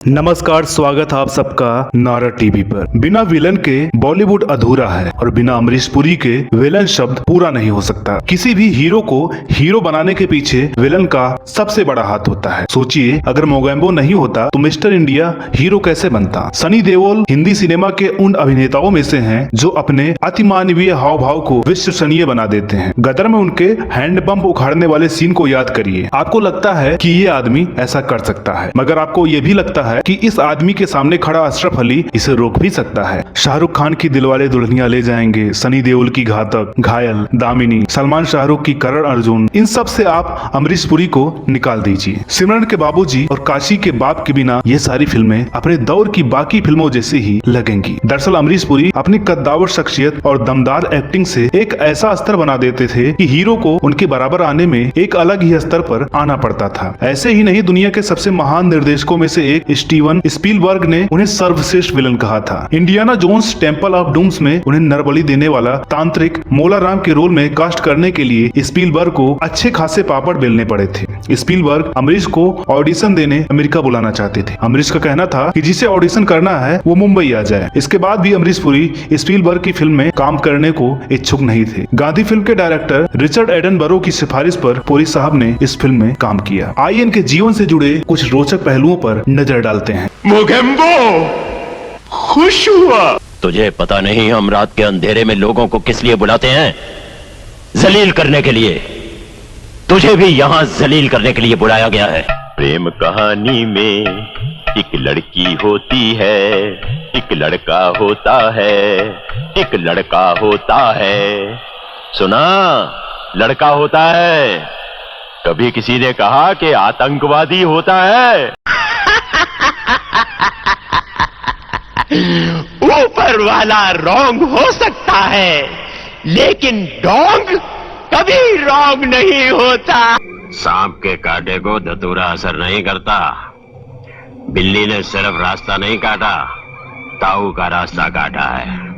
नमस्कार, स्वागत है आप सबका नारा टीवी पर। बिना विलन के बॉलीवुड अधूरा है और बिना अमरीश पुरी के विलन शब्द पूरा नहीं हो सकता। किसी भी हीरो को हीरो बनाने के पीछे विलन का सबसे बड़ा हाथ होता है। सोचिए, अगर मोगैम्बो नहीं होता तो मिस्टर इंडिया हीरो कैसे बनता। सनी देओल हिंदी सिनेमा के उन अभिनेताओं में से हैं जो अपने अतिमानवीय हाव भाव को विश्वसनीय बना देते हैं। गदर में उनके हैंडपंप उखाड़ने वाले सीन को याद करिए। आपको लगता है कि ये आदमी ऐसा कर सकता है, मगर आपको ये भी लगता है कि इस आदमी के सामने खड़ा अशरफ अली इसे रोक भी सकता है। शाहरुख खान की दिलवाले दुल्हनिया ले जाएंगे, सनी देओल की घातक, घायल, दामिनी, सलमान शाहरुख की करण अर्जुन, इन सब से आप अमरीश पुरी को निकाल दीजिए। सिमरन के बाबूजी और काशी के बाप के बिना ये सारी फिल्में अपने दौर की बाकी फिल्मों जैसी ही लगेंगी। दरअसल अमरीश पुरी अपनी कद्दावर शख्सियत और दमदार एक्टिंग से एक ऐसा स्तर बना देते थे कि हीरो को उनके बराबर आने में एक अलग ही स्तर पर आना पड़ता था। ऐसे ही नहीं, दुनिया के सबसे महान निर्देशकों में से एक स्टीवन स्पीलबर्ग ने उन्हें सर्वश्रेष्ठ विलन कहा था। Indiana Jones Temple of Dooms में उन्हें नरबली देने वाला तांत्रिक मोलाराम के रोल में कास्ट करने के लिए स्पीलबर्ग को अच्छे खासे पापड़ बेलने पड़े थे। स्पीलबर्ग अमरीश को ऑडिशन देने अमेरिका बुलाना चाहते थे। अमरीश का कहना था कि जिसे ऑडिशन करना है वो मुंबई आ जाए। इसके बाद भी अमरीश पुरी स्पीलबर्ग की फिल्म में काम करने को इच्छुक नहीं थे। गांधी फिल्म के डायरेक्टर रिचर्ड एडनबरो की सिफारिश पर पुरी साहब ने इस फिल्म में काम किया। आइए इनके जीवन से जुड़े कुछ रोचक पहलुओं पर नजर डालते हैं। मोगेम्बो खुश हुआ। तुझे पता नहीं हम रात के अंधेरे में लोगों को किस लिए बुलाते हैं? जलील करने के लिए। तुझे भी यहाँ जलील करने के लिए बुलाया गया है। प्रेम कहानी में एक लड़की होती है, एक लड़का होता है, एक लड़का होता है। सुना, लड़का होता है। कभी किसी ने कहा कि आतंकवादी होता है? ऊपर वाला रॉन्ग हो सकता है, लेकिन डोंग कभी रॉन्ग नहीं होता। सांप के कांटे को धतूरा असर नहीं करता। बिल्ली ने सिर्फ रास्ता नहीं काटा, ताऊ का रास्ता काटा है,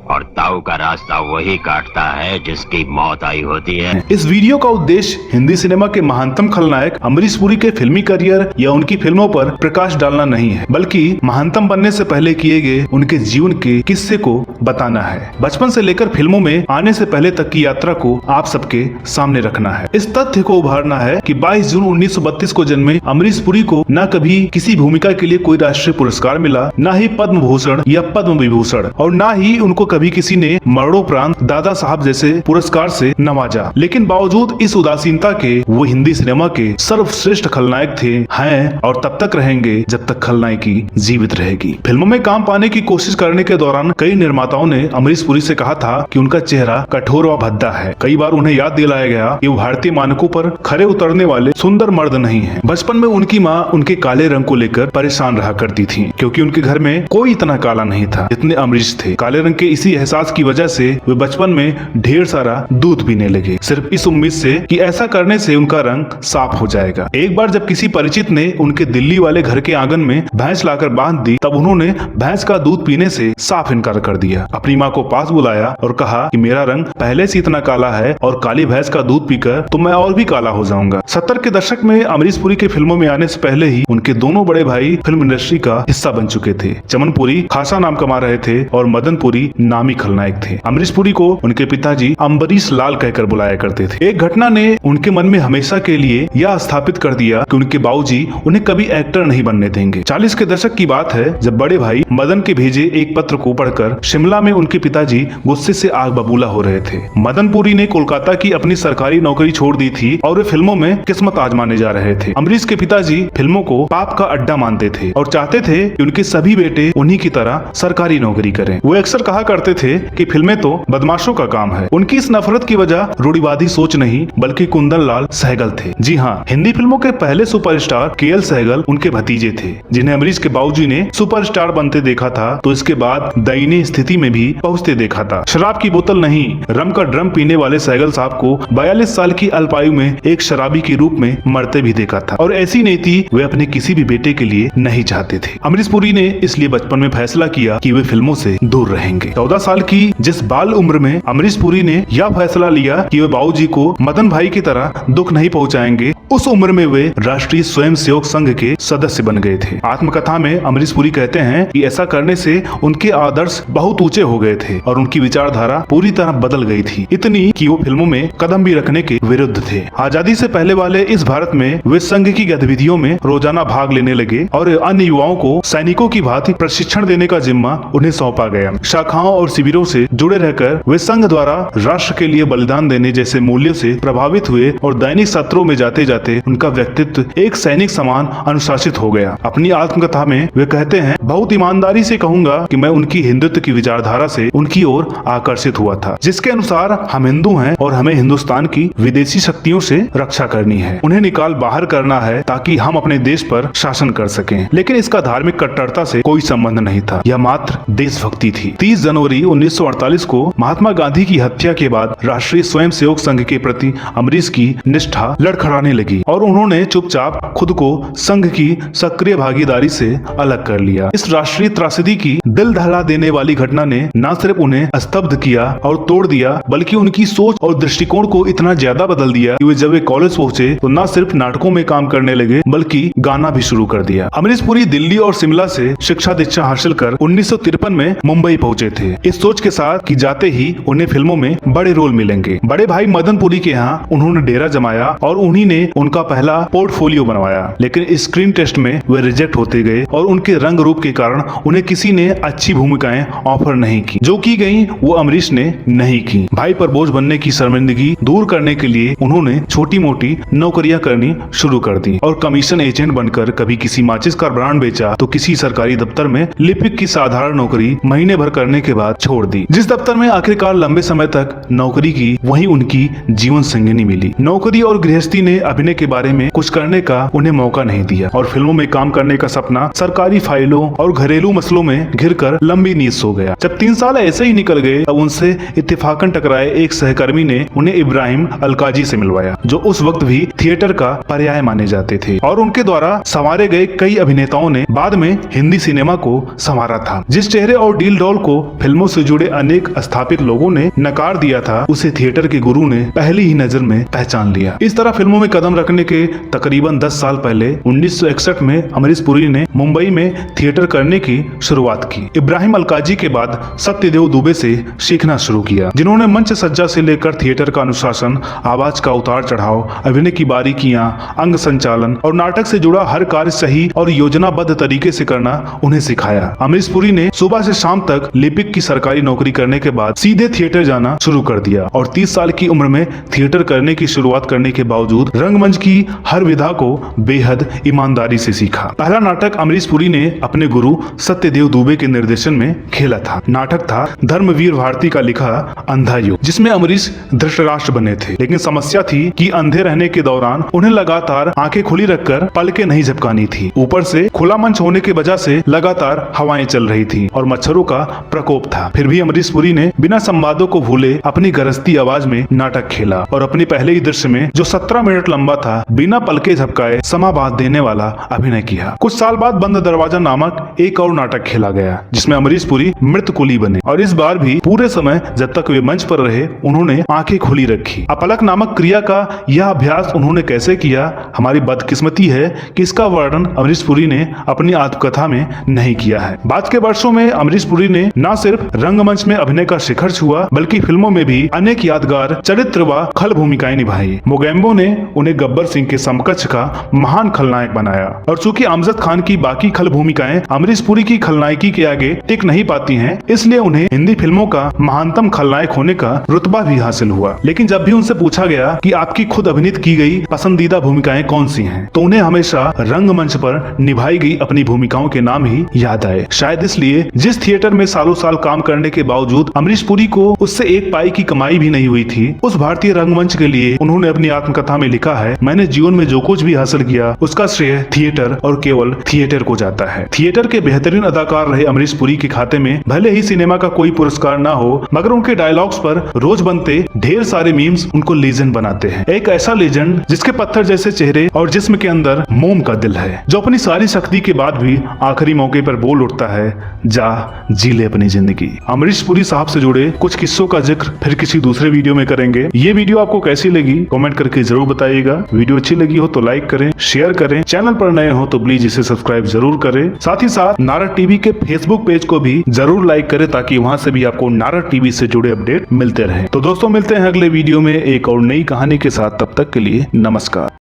और ताऊ का रास्ता वही काटता है जिसकी मौत आई होती है। इस वीडियो का उद्देश्य हिंदी सिनेमा के महानतम खलनायक अमरीश पुरी के फिल्मी करियर या उनकी फिल्मों पर प्रकाश डालना नहीं है, बल्कि महानतम बनने से पहले किए गए उनके जीवन के किस्से को बताना है। बचपन से लेकर फिल्मों में आने से पहले तक की यात्रा को आप सबके सामने रखना है। इस तथ्य को उभारना है कि 22 जून 1932 को जन्मे अमरीश पुरी को न कभी किसी भूमिका के लिए कोई राष्ट्रीय पुरस्कार मिला, न ही पद्म भूषण या पद्म विभूषण, और न ही उनको कभी किसी ने मरणोपरांत दादा साहब जैसे पुरस्कार से नवाजा। लेकिन बावजूद इस उदासीनता के वो हिंदी सिनेमा के सर्वश्रेष्ठ खलनायक थे, हैं और तब तक रहेंगे जब तक खलनायकी जीवित रहेगी। फिल्मों में काम पाने की कोशिश करने के दौरान कई निर्माताओं ने अमरीश पुरी से कहा था कि उनका चेहरा कठोर व भद्दा है। कई बार उन्हें याद दिलाया गया कि वो भारतीय मानकों पर खरे उतरने वाले सुंदर मर्द नहीं है। बचपन में उनकी माँ उनके काले रंग को लेकर परेशान रहा करती थी, क्योंकि उनके घर में कोई इतना काला नहीं था जितने अमरीश थे। काले रंग के इसी एहसास की वजह से वे बचपन में ढेर सारा दूध पीने लगे, सिर्फ इस उम्मीद से कि ऐसा करने से उनका रंग साफ हो जाएगा। एक बार जब किसी परिचित ने उनके दिल्ली वाले घर के आंगन में भैंस लाकर बांध दी, तब उन्होंने भैंस का दूध पीने से साफ इनकार कर दिया। अपनी माँ को पास बुलाया और कहा कि मेरा रंग पहले से इतना काला है और काली भैंस का दूध पीकर तो मैं और भी काला हो जाऊंगा। 70 के दशक में अमरीश पुरी के फिल्मों में आने से पहले ही उनके दोनों बड़े भाई फिल्म इंडस्ट्री का हिस्सा बन चुके थे। चमन पुरी खासा नाम कमा रहे थे और मदन पुरी नामी खलनायक थे। अमरीश पुरी को उनके पिताजी अम्बरीश लाल कहकर बुलाया करते थे। एक घटना ने उनके मन में हमेशा के लिए यह स्थापित कर दिया कि उनके बाबूजी उन्हें कभी एक्टर नहीं बनने देंगे। 40 के दशक की बात है, जब बड़े भाई मदन के भेजे एक पत्र को पढ़कर शिमला में उनके पिताजी गुस्से से आग बबूला हो रहे थे। मदन पुरी ने कोलकाता की अपनी सरकारी नौकरी छोड़ दी थी और वे फिल्मों में किस्मत आजमाने जा रहे थे। अमरीश के पिताजी फिल्मों को पाप का अड्डा मानते थे और चाहते थे कि उनके सभी बेटे उन्हीं की तरह सरकारी नौकरी करें। वो अक्सर कहा करते थे कि फिल्में तो बदमाशों का काम है। उनकी इस नफरत की वजह रूढ़िवादी सोच नहीं बल्कि कुंदन लाल सहगल थे। जी हाँ, हिंदी फिल्मों के पहले सुपरस्टार केएल सहगल उनके भतीजे थे, जिन्हें अमरीश के बाबूजी ने सुपरस्टार बनते देखा था तो इसके बाद दयनीय स्थिति में भी पहुंचते देखा था। शराब की बोतल नहीं, रम का ड्रम पीने वाले सहगल साहब को 42 साल की अल्पायु में एक शराबी के रूप में मरते भी देखा था, और ऐसी नीति वे अपने किसी भी बेटे के लिए नहीं चाहते थे। अमरीश पुरी ने इसलिए बचपन में फैसला किया कि वे फिल्मों से दूर रहेंगे। 14 14 साल की जिस बाल उम्र में अमरीश पुरी ने यह फैसला लिया कि वे बाबूजी को मदन भाई की तरह दुख नहीं पहुंचाएंगे, उस उम्र में वे राष्ट्रीय स्वयंसेवक संघ के सदस्य बन गए थे। आत्मकथा में अमरीश पुरी कहते हैं कि ऐसा करने से उनके आदर्श बहुत ऊंचे हो गए थे और उनकी विचारधारा पूरी तरह बदल गई थी, इतनी कि वो फिल्मों में कदम भी रखने के विरुद्ध थे। आजादी से पहले वाले इस भारत में वे संघ की गतिविधियों में रोजाना भाग लेने लगे और अन्य युवाओं को सैनिकों की भांति प्रशिक्षण देने का जिम्मा उन्हें सौंपा गया। शाखाओं और शिविरों से जुड़े रहकर वे संघ द्वारा राष्ट्र के लिए बलिदान देने जैसे मूल्यों से प्रभावित हुए और दैनिक सत्रों में जाते जाते उनका व्यक्तित्व एक सैनिक समान अनुशासित हो गया। अपनी आत्मकथा में वे कहते हैं, बहुत ईमानदारी से कहूंगा कि मैं उनकी हिंदुत्व की विचारधारा से उनकी ओर आकर्षित हुआ था, जिसके अनुसार हम हिंदू हैं और हमें हिंदुस्तान की विदेशी शक्तियों से रक्षा करनी है, उन्हें निकाल बाहर करना है ताकि हम अपने देश पर शासन कर सकें। लेकिन इसका धार्मिक कट्टरता से कोई संबंध नहीं था, यह मात्र देशभक्ति थी। 30 जनवरी 1948 को महात्मा गांधी की हत्या के बाद राष्ट्रीय स्वयंसेवक संघ के प्रति अमरीश की निष्ठा लड़खड़ाने लगी और उन्होंने चुपचाप खुद को संघ की सक्रिय भागीदारी से अलग कर लिया। इस राष्ट्रीय त्रासदी की दिल दहला देने वाली घटना ने न सिर्फ उन्हें स्तब्ध किया और तोड़ दिया, बल्कि उनकी सोच और दृष्टिकोण को इतना ज्यादा बदल दिया कि वे जब वे कॉलेज पहुंचे तो न सिर्फ नाटकों में काम करने लगे बल्कि गाना भी शुरू कर दिया। अमरीश पुरी दिल्ली और शिमला से शिक्षा दीक्षा हासिल कर 1953 में मुंबई पहुंचे थे, इस सोच के साथ कि जाते ही उन्हें फिल्मों में बड़े रोल मिलेंगे। बड़े भाई मदन पुरी के यहाँ उन्होंने डेरा जमाया और उन्हीं ने उनका पहला पोर्टफोलियो बनवाया, लेकिन स्क्रीन टेस्ट में वे रिजेक्ट होते गए और उनके रंग रूप के कारण उन्हें किसी ने अच्छी भूमिकाएं ऑफर नहीं की। जो की गई वो अमरीश ने नहीं की। भाई पर बोझ बनने की शर्मिंदगी दूर करने के लिए उन्होंने छोटी मोटी नौकरियां करनी शुरू कर दी और कमीशन एजेंट बनकर कभी किसी माचिस का ब्रांड बेचा तो किसी सरकारी दफ्तर में लिपिक की साधारण नौकरी महीने भर करने के बाद छोड़ दी। जिस दफ्तर में आखिरकार लंबे समय तक नौकरी की, वहीं उनकी जीवन संगिनी मिली। नौकरी और गृहस्थी ने अभिनय के बारे में कुछ करने का उन्हें मौका नहीं दिया और फिल्मों में काम करने का सपना सरकारी फाइलों और घरेलू मसलों में घिरकर लंबी नींद सो गया। जब 3 साल ऐसे ही निकल गए तब उनसे इत्तेफाकन टकराए एक सहकर्मी ने उन्हें इब्राहिम अलकाजी से मिलवाया, जो उस वक्त भी थिएटर का पर्याय माने जाते थे और उनके द्वारा संवारे गए कई अभिनेताओं ने बाद में हिंदी सिनेमा को संवारा था। जिस चेहरे और डील डॉल को फिल्मों से जुड़े अनेक स्थापित लोगों ने नकार दिया था, उसे थिएटर के गुरु ने पहली ही नजर में पहचान लिया। इस तरह फिल्मों में कदम रखने के तकरीबन 10 साल पहले 1961 में अमरीश पुरी ने मुंबई में थिएटर करने की शुरुआत की। इब्राहिम अलकाजी के बाद सत्यदेव दुबे से सीखना शुरू किया, जिन्होंने मंच सज्जा से लेकर थिएटर का अनुशासन, आवाज का उतार चढ़ाव, अभिनय की बारीकियां, अंग संचालन और नाटक से जुड़ा हर कार्य सही और योजनाबद्ध तरीके से करना उन्हें सिखाया। अमरीश पुरी ने सुबह से शाम तक लिपिक की सरकारी नौकरी करने के बाद सीधे थिएटर जाना शुरू कर दिया और 30 साल की उम्र में थिएटर करने की शुरुआत करने के बावजूद रंगमंच की हर विधा को बेहद ईमानदारी से सीखा। पहला नाटक अमरीश पुरी ने अपने गुरु सत्यदेव दुबे के निर्देशन में खेला था। नाटक था धर्मवीर भारती का लिखा अंधा युग, जिसमें अमरीश धृतराष्ट्र बने थे। लेकिन समस्या थी कि अंधे रहने के दौरान उन्हें लगातार आंखें खुली रखकर पलकें नहीं झपकानी थी। ऊपर से खुला मंच होने की वजह से लगातार हवाएं चल रही थी और मच्छरों का प्रकोप था। फिर भी अमरीश पुरी ने बिना संवादों को भूले अपनी गरजती आवाज में नाटक खेला और अपने पहले ही दृश्य में, जो 17 मिनट लंबा था, बिना पलके झपकाए समा बांध देने वाला अभिनय किया। कुछ साल बाद बंद दरवाजा नामक एक और नाटक खेला गया, जिसमें अमरीश पुरी मृत कुली बने और इस बार भी पूरे समय जब तक वे मंच पर रहे उन्होंने आंखें खुली रखी। अपलक नामक क्रिया का यह अभ्यास उन्होंने कैसे किया, हमारी बदकिस्मती है कि इसका वर्णन अमरीश पुरी ने अपनी आत्मकथा में नहीं किया है। बाद के वर्षों में अमरीश पुरी ने न सिर्फ रंगमंच में अभिनय का शिखर छुआ, बल्कि फिल्मों में भी अनेक यादगार चरित्र व खल भूमिकाएं निभाई। मोगैम्बो ने उन्हें गब्बर सिंह के समकक्ष का महान खलनायक बनाया और चूंकि अमजद खान की बाकी खल भूमिकाएं अमरीश पुरी की खलनायकी के आगे टिक नहीं पाती हैं, इसलिए उन्हें हिंदी फिल्मों का महानतम खलनायक होने का रुतबा भी हासिल हुआ। लेकिन जब भी उनसे पूछा गया कि आपकी खुद अभिनीत की गई पसंदीदा भूमिकाएं कौन सी हैं, तो उन्हें हमेशा रंगमंच पर निभाई गई अपनी भूमिकाओं के नाम ही याद आए। शायद इसलिए जिस थिएटर में सालों साल काम करने के बावजूद अमरीश पुरी को उससे एक पाई की कमाई भी नहीं हुई थी, उस भारतीय रंगमंच के लिए उन्होंने अपनी आत्मकथा में लिखा है, मैंने जीवन में जो कुछ भी हासिल किया उसका श्रेय थिएटर और केवल थिएटर को जाता है। थिएटर के बेहतरीन अदाकार रहे अमरीश पुरी के खाते में भले ही सिनेमा का कोई पुरस्कार ना हो, मगर उनके डायलॉग्स पर रोज बनते ढेर सारे मीम्स उनको लीजेंड बनाते हैं। एक ऐसा लीजेंड जिसके पत्थर जैसे चेहरे और जिस्म के अंदर मोम का दिल है, जो अपनी सारी शक्ति के बाद भी आखिरी मौके पर बोल उठता है, जा जी ले अपनी जिंदगी। की। अमरीश पुरी साहब से जुड़े कुछ किस्सों का जिक्र फिर किसी दूसरे वीडियो में करेंगे। ये वीडियो आपको कैसी लगी कमेंट करके जरूर बताइएगा। वीडियो अच्छी लगी हो तो लाइक करें, शेयर करें, चैनल पर नए हो तो प्लीज इसे सब्सक्राइब जरूर करें। साथ ही साथ नारद टीवी के फेसबुक पेज को भी जरूर लाइक करें ताकि वहां से भी आपको नारद टीवी से जुड़े अपडेट मिलते रहे। तो दोस्तों मिलते हैं अगले वीडियो में एक और नई कहानी के साथ, तब तक के लिए नमस्कार।